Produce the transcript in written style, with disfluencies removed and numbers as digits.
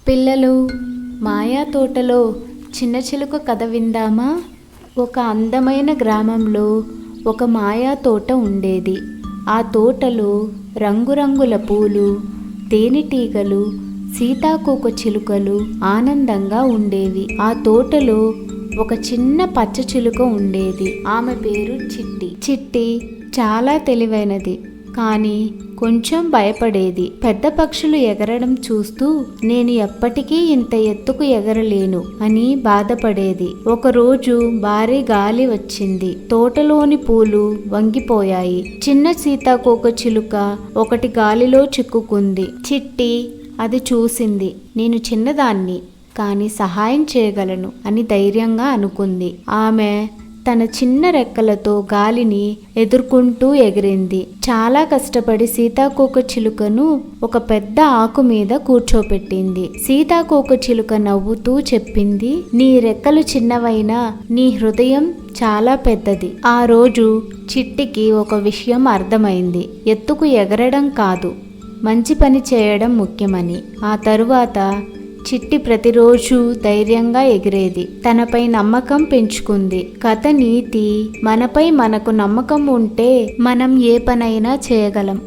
పిల్లలు, మాయా తోటలో చిన్న చిలుక కథ విందామా? ఒక అందమైన గ్రామంలో ఒక మాయా తోట ఉండేది. ఆ తోటలో రంగురంగుల పూలు, తేనెటీగలు, సీతాకోక చిలుకలు ఆనందంగా ఉండేవి. ఆ తోటలో ఒక చిన్న పచ్చ చిలుక ఉండేది. ఆమె పేరు చిట్టి. చిట్టి చాలా తెలివైనది, కానీ కొంచెం భయపడేది. పెద్ద పక్షులు ఎగరడం చూస్తూ నేను ఎప్పటికీ ఇంత ఎత్తుకు ఎగరలేను అని బాధపడేది. ఒకరోజు భారీ గాలి వచ్చింది. తోటలోని పూలు వంగిపోయాయి. చిన్న సీతాకోక చిలుక ఒకటి గాలిలో చిక్కుకుంది. చిట్టి అది చూసింది. నేను చిన్నదాన్ని, కానీ సహాయం చేయగలను అని ధైర్యంగా అనుకుంది. ఆమె తన చిన్న రెక్కలతో గాలిని ఎదుర్కొంటూ ఎగిరింది. చాలా కష్టపడి సీతాకోక చిలుకను ఒక పెద్ద ఆకు మీద కూర్చోపెట్టింది. సీతాకోక చిలుక నవ్వుతూ చెప్పింది, నీ రెక్కలు చిన్నవైనా నీ హృదయం చాలా పెద్దది. ఆ రోజు చిట్టికి ఒక విషయం అర్థమైంది. ఎత్తుకు ఎగరడం కాదు, మంచి పని చేయడం ముఖ్యమని. ఆ తరువాత చిట్టి ప్రతిరోజు ధైర్యంగా ఎగిరేది. తనపై నమ్మకం పెంచుకుంది. కథ నీతి: మనపై మనకు నమ్మకం ఉంటే మనం ఏ పనైనా చేయగలం.